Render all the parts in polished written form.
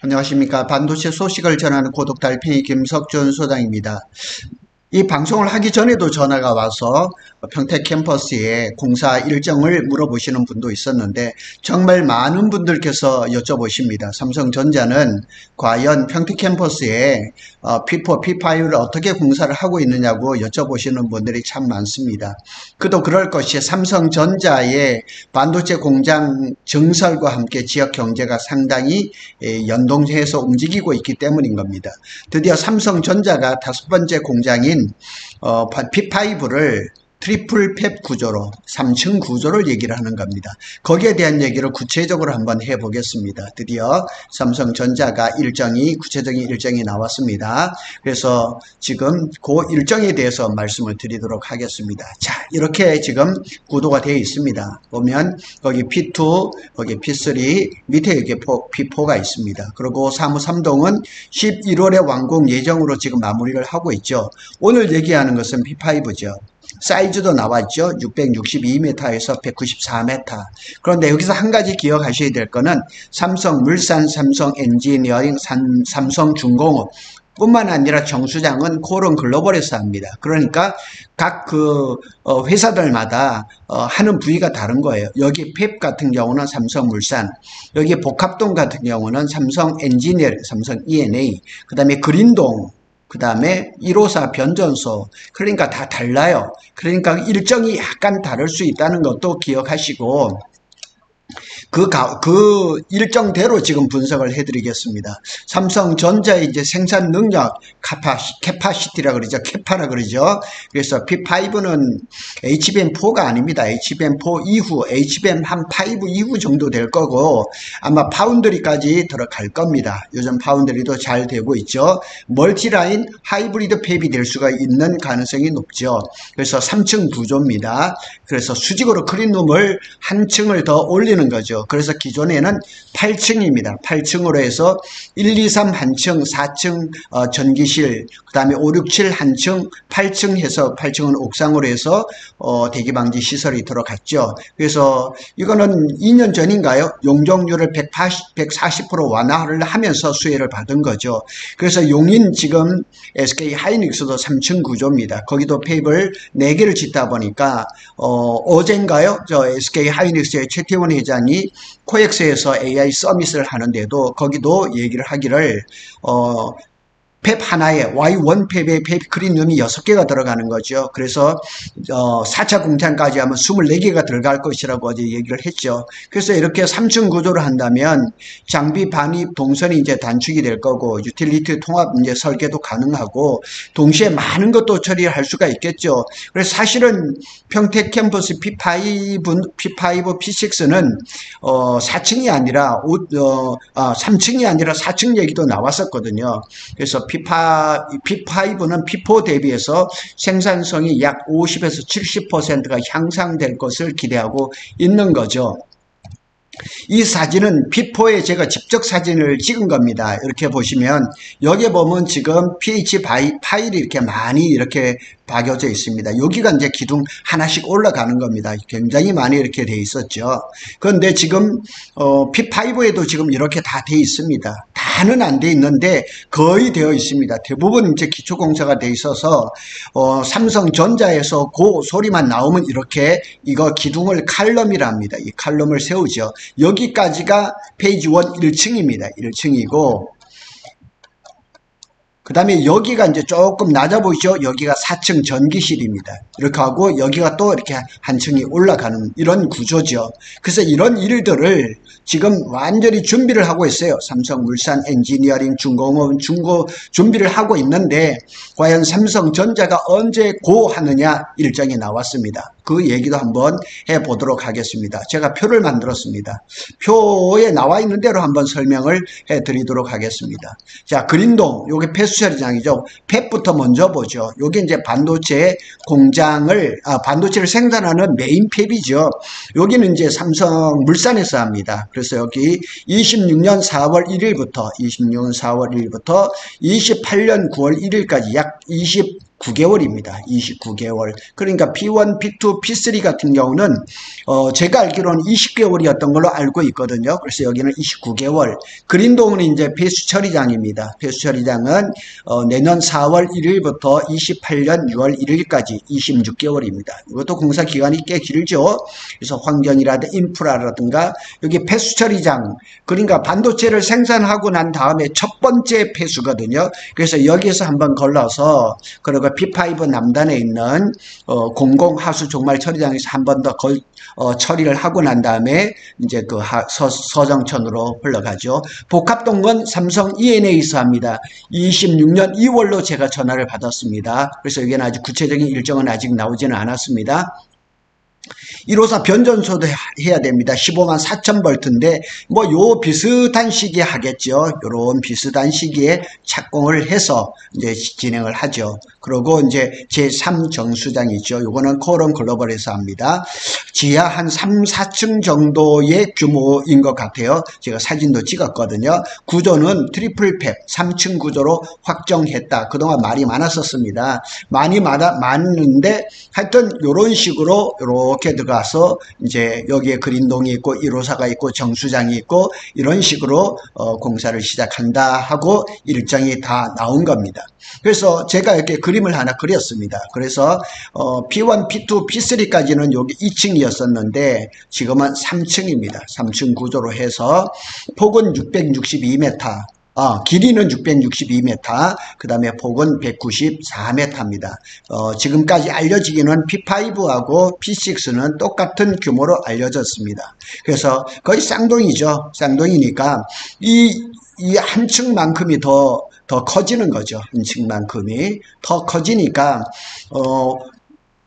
안녕하십니까. 반도체 소식을 전하는 고독 달팽이 김석준 소장입니다. 이 방송을 하기 전에도 전화가 와서 평택 캠퍼스의 공사 일정을 물어보시는 분도 있었는데 정말 많은 분들께서 여쭤보십니다. 삼성전자는 과연 평택 캠퍼스에 P4, P5를 어떻게 공사를 하고 있느냐고 여쭤보시는 분들이 참 많습니다. 그도 그럴 것이 삼성전자의 반도체 공장 증설과 함께 지역 경제가 상당히 연동해서 움직이고 있기 때문인 겁니다. 드디어 삼성전자가 다섯 번째 공장인 P5를 트리플 팹 구조로 3층 구조를 얘기를 하는 겁니다. 거기에 대한 얘기를 구체적으로 한번 해보겠습니다. 드디어 삼성전자가 구체적인 일정이 나왔습니다. 그래서 지금 그 일정에 대해서 말씀을 드리도록 하겠습니다. 자, 이렇게 지금 구도가 되어 있습니다. 보면 거기 P2, 거기 P3, 밑에 여기 P4가 있습니다. 그리고 사무 3동은 11월에 완공 예정으로 지금 마무리를 하고 있죠. 오늘 얘기하는 것은 P5죠. 사이즈도 나왔죠. 662m에서 194m. 그런데 여기서 한 가지 기억하셔야 될 거는 삼성물산, 삼성엔지니어링, 삼성중공업 뿐만 아니라 정수장은 코론 글로벌에서 합니다. 그러니까 각 회사들마다 하는 부위가 다른 거예요. 여기 펩 같은 경우는 삼성물산, 여기 복합동 같은 경우는 삼성엔지니어링, 삼성 E&A, 그 다음에 그린동, 그 다음에 154 변전소, 그러니까 다 달라요. 그러니까 일정이 약간 다를 수 있다는 것도 기억하시고 그 일정대로 지금 분석을 해드리겠습니다. 삼성전자의 이제 생산 능력, 캐파시티라 그러죠. 캐파라 그러죠. 그래서 P5는 HBM4가 아닙니다. HBM4 이후, HBM 한 5 이후 정도 될 거고, 아마 파운드리까지 들어갈 겁니다. 요즘 파운드리도 잘 되고 있죠. 멀티라인 하이브리드 팹이 될 수가 있는 가능성이 높죠. 그래서 3층 구조입니다. 그래서 수직으로 클린룸을 한 층을 더 올리는 거죠. 그래서 기존에는 8층입니다. 8층으로 해서 1, 2, 3 한층, 4층 전기실, 그 다음에 5, 6, 7 한층, 8층 해서 8층은 옥상으로 해서 대기방지 시설이 들어갔죠. 그래서 이거는 2년 전인가요? 용적률을 140% 완화를 하면서 수혜를 받은 거죠. 그래서 용인 지금 SK 하이닉스도 3층 구조입니다. 거기도 팹을 4개를 짓다 보니까 어젠가요? 저 SK 하이닉스의 최태원 회장이 코엑스에서 AI 서밋을 하는데도 거기도 얘기를 하기를 팹 하나에 Y1 팹에 팹 클린룸이 6개가 들어가는 거죠. 그래서 4차 공장까지 하면 24개가 들어갈 것이라고 어제 얘기를 했죠. 그래서 이렇게 3층 구조를 한다면 장비 반입 동선이 이제 단축이 될 거고 유틸리티 통합 이제 설계도 가능하고 동시에 많은 것도 처리할 수가 있겠죠. 그래서 사실은 평택 캠퍼스 P5, P6는 4층이 아니라 3층이 아니라 4층 얘기도 나왔었거든요. 그래서 P5는 P4 대비해서 생산성이 약 50에서 70%가 향상될 것을 기대하고 있는 거죠. 이 사진은 P4에 제가 직접 사진을 찍은 겁니다. 이렇게 보시면 여기에 보면 지금 pH 파일이 이렇게 많이 이렇게 박여져 있습니다. 여기가 이제 기둥 하나씩 올라가는 겁니다. 굉장히 많이 이렇게 돼 있었죠. 그런데 지금 P5에도 지금 이렇게 다 돼 있습니다. 다는 안 돼 있는데 거의 되어 있습니다. 대부분 이제 기초공사가 돼 있어서 삼성전자에서 그 소리만 나오면 이렇게 이거 기둥을 칼럼이랍니다. 이 칼럼을 세우죠. 여기까지가 페이지 1 1층입니다. 1층이고 그 다음에 여기가 이제 조금 낮아 보이죠? 여기가 4층 전기실입니다. 이렇게 하고 여기가 또 이렇게 한 층이 올라가는 이런 구조죠. 그래서 이런 일들을 지금 완전히 준비를 하고 있어요. 삼성물산, 엔지니어링, 중공업, 준비를 하고 있는데 과연 삼성전자가 언제 하느냐 일정이 나왔습니다. 그 얘기도 한번 해보도록 하겠습니다. 제가 표를 만들었습니다. 표에 나와 있는 대로 한번 설명을 해드리도록 하겠습니다. 자, 그린동, 요게 폐수처리장이죠. 팹부터 먼저 보죠. 요게 이제 반도체 공장을, 반도체를 생산하는 메인 팹이죠. 여기는 이제 삼성물산에서 합니다. 그래서 여기 26년 4월 1일부터 28년 9월 1일까지 약 29개월입니다. 29개월. 그러니까 P1, P2, P3 같은 경우는 제가 알기로는 20개월이었던 걸로 알고 있거든요. 그래서 여기는 29개월. 그린동은 이제 폐수 처리장입니다. 폐수 처리장은 내년 4월 1일부터 28년 6월 1일까지 26개월입니다. 이것도 공사 기간이 꽤 길죠. 그래서 환경이라든가 인프라라든가 여기 폐수 처리장, 그러니까 반도체를 생산하고 난 다음에 첫 번째 폐수거든요. 그래서 여기에서 한번 걸러서 그리고 P5 남단에 있는 공공하수 종말 처리장에서 한 번 더 처리를 하고 난 다음에 이제 그 서정천으로 흘러가죠. 복합동건 삼성 E&A에서 합니다. 26년 2월로 제가 전화를 받았습니다. 그래서 여기는 아직 구체적인 일정은 아직 나오지는 않았습니다. 1호사 변전소도 해야 됩니다. 15만 4천 볼트인데 뭐 요 비슷한 시기에 하겠죠. 요런 비슷한 시기에 착공을 해서 이제 진행을 하죠. 그리고 이제 제3 정수장이 있죠. 요거는 코런 글로벌에서 합니다. 지하 한 3, 4층 정도의 규모인 것 같아요. 제가 사진도 찍었거든요. 구조는 트리플 팹 3층 구조로 확정했다. 그동안 말이 많았었습니다. 많은데 하여튼 요런 식으로 요렇게 들어가서 이제 여기에 그린동이 있고 1호사가 있고 정수장이 있고 이런 식으로 공사를 시작한다 하고 일정이 다 나온 겁니다. 그래서 제가 이렇게 그림을 하나 그렸습니다. 그래서 P1, P2, P3까지는 여기 2층이었었는데 지금은 3층입니다. 3층 구조로 해서 폭은 662m, 길이는 662m, 그 다음에 폭은 194m입니다. 지금까지 알려지기는 P5하고 P6는 똑같은 규모로 알려졌습니다. 그래서 거의 쌍둥이죠. 쌍둥이니까 이 한 층만큼이 더 커지는 거죠. 한 층만큼이 더 커지니까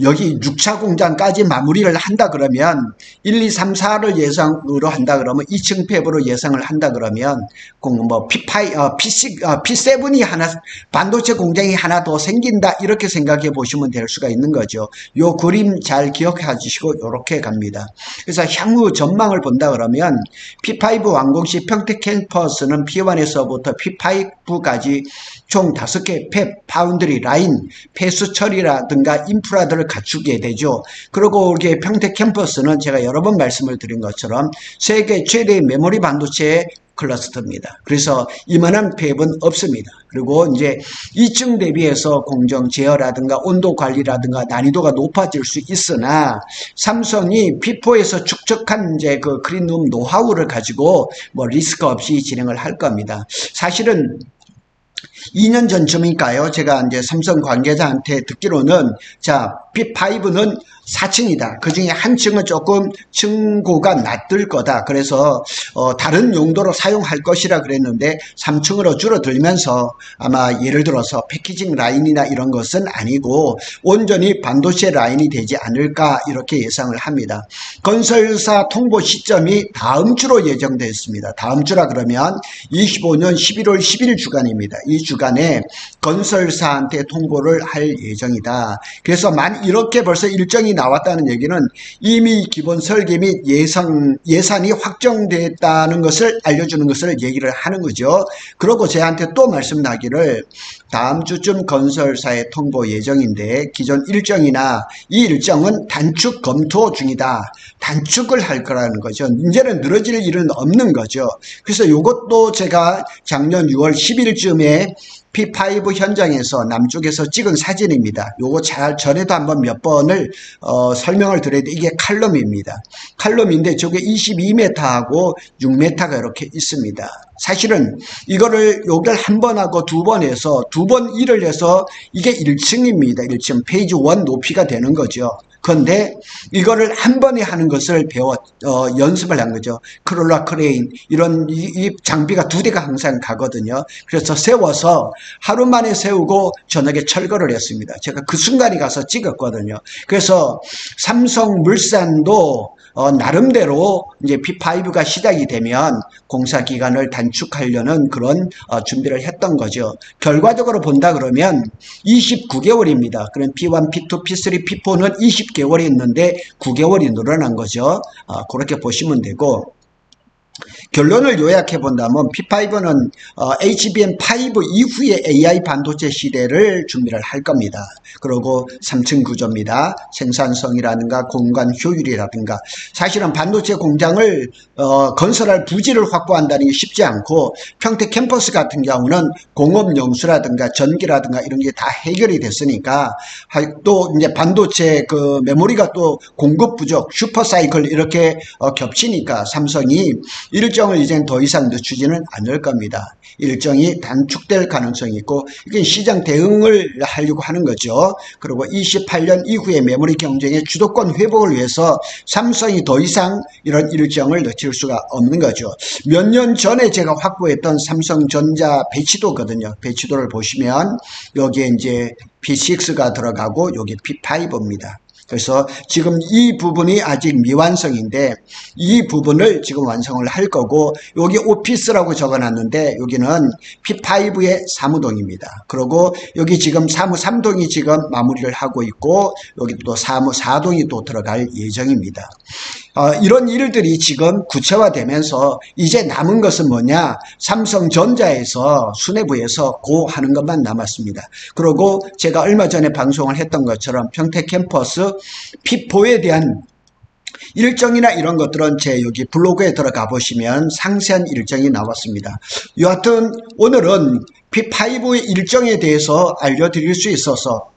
여기 6차 공장까지 마무리를 한다 그러면 1, 2, 3, 4를 예상으로 한다 그러면 2층 폐부로 예상을 한다 그러면 뭐 P7이 하나 반도체 공장이 하나 더 생긴다 이렇게 생각해 보시면 될 수가 있는 거죠. 요 그림 잘 기억해 주시고 이렇게 갑니다. 그래서 향후 전망을 본다 그러면 P5 완공 시 평택 캠퍼스는 P1에서부터 P5까지 총 5개 팹, 파운드리, 라인, 폐수 처리라든가 인프라들을 갖추게 되죠. 그리고 이게 평택 캠퍼스는 제가 여러 번 말씀을 드린 것처럼 세계 최대의 메모리 반도체 클러스터입니다. 그래서 이만한 팹은 없습니다. 그리고 이제 2층 대비해서 공정 제어라든가 온도 관리라든가 난이도가 높아질 수 있으나 삼성이 P4에서 축적한 이제 그 클린룸 노하우를 가지고 뭐 리스크 없이 진행을 할 겁니다. 사실은 2년 전쯤일까요? 제가 이제 삼성 관계자한테 듣기로는 자, P5는 4층이다. 그 중에 한 층은 조금 층고가 낮을 거다. 그래서 다른 용도로 사용할 것이라 그랬는데 3층으로 줄어들면서 아마 예를 들어서 패키징 라인이나 이런 것은 아니고 온전히 반도체 라인이 되지 않을까 이렇게 예상을 합니다. 건설사 통보 시점이 다음 주로 예정되어 있습니다. 다음 주라 그러면 25년 11월 10일 주간입니다. 이 주간에 건설사한테 통보를 할 예정이다. 그래서 이렇게 벌써 일정이 나왔다는 얘기는 이미 기본 설계 및 예산이 확정됐다는 것을 알려주는 것을 얘기를 하는 거죠. 그러고 저한테 또 말씀하기를 다음 주쯤 건설사에 통보 예정인데 기존 일정이나 이 일정은 단축 검토 중이다. 단축을 할 거라는 거죠. 이제는 늘어질 일은 없는 거죠. 그래서 이것도 제가 작년 6월 10일쯤에 P5 현장에서 남쪽에서 찍은 사진입니다. 요거 전에도 한번 몇 번을 설명을 드려야 돼. 이게 칼럼입니다. 칼럼인데 저게 22m하고 6m가 이렇게 있습니다. 사실은 이거를 여기를 한 번 하고 두 번 해서 두 번 일을 해서 이게 1층입니다. 1층 페이지 1 높이가 되는 거죠. 그런데 이거를 한 번에 하는 것을 연습을 한 거죠. 크롤라 크레인 이런 이 장비가 2대가 항상 가거든요. 그래서 세워서 하루 만에 세우고 저녁에 철거를 했습니다. 제가 그 순간에 가서 찍었거든요. 그래서 삼성물산도 나름대로 이제 P5가 시작이 되면 공사 기간을 단축하려는 그런 준비를 했던 거죠. 결과적으로 본다 그러면 29개월입니다. 그럼 P1, P2, P3, P4는 20개월이 있는데 9개월이 늘어난 거죠. 그렇게 보시면 되고 결론을 요약해 본다면 P5는 HBM5 이후의 AI 반도체 시대를 준비를 할 겁니다. 그리고 3층 구조입니다. 생산성이라든가 공간 효율이라든가 사실은 반도체 공장을 건설할 부지를 확보한다는 게 쉽지 않고 평택 캠퍼스 같은 경우는 공업 용수라든가 전기라든가 이런 게 다 해결이 됐으니까 또 이제 반도체 그 메모리가 또 공급 부족 슈퍼사이클 이렇게 겹치니까 삼성이 일정을 이제 더 이상 늦추지는 않을 겁니다. 일정이 단축될 가능성이 있고 이게 시장 대응을 하려고 하는 거죠. 그리고 28년 이후에 메모리 경쟁의 주도권 회복을 위해서 삼성이 더 이상 이런 일정을 늦출 수가 없는 거죠. 몇 년 전에 제가 확보했던 삼성전자 배치도거든요. 배치도를 보시면 여기에 이제 P6가 들어가고 여기 P5입니다. 그래서 지금 이 부분이 아직 미완성인데 이 부분을 지금 완성을 할 거고 여기 오피스라고 적어놨는데 여기는 P5의 사무동입니다. 그리고 여기 지금 사무 3동이 지금 마무리를 하고 있고 여기 또 사무 4동이 또 들어갈 예정입니다. 이런 일들이 지금 구체화되면서 이제 남은 것은 뭐냐? 삼성전자에서 수뇌부에서 고 하는 것만 남았습니다. 그리고 제가 얼마 전에 방송을 했던 것처럼 평택 캠퍼스 P4에 대한 일정이나 이런 것들은 제 여기 블로그에 들어가 보시면 상세한 일정이 나왔습니다. 여하튼 오늘은 P5의 일정에 대해서 알려드릴 수 있어서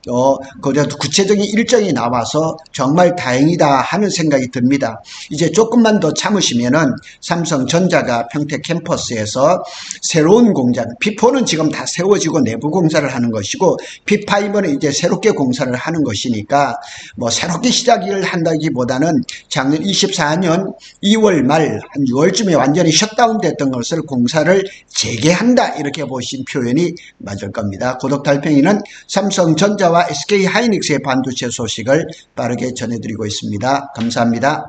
그래도 구체적인 일정이 나와서 정말 다행이다 하는 생각이 듭니다. 이제 조금만 더 참으시면은 삼성전자가 평택 캠퍼스에서 새로운 공장, P4는 지금 다 세워지고 내부 공사를 하는 것이고 P5는 이제 새롭게 공사를 하는 것이니까 뭐 새롭게 시작을 한다기보다는 작년 24년 2월 말 한 6월쯤에 완전히 셧다운 됐던 것을 공사를 재개한다 이렇게 보신 표현이 맞을 겁니다. 고독 달팽이는 삼성전자와 SK하이닉스의 반도체 소식을 빠르게 전해드리고 있습니다. 감사합니다.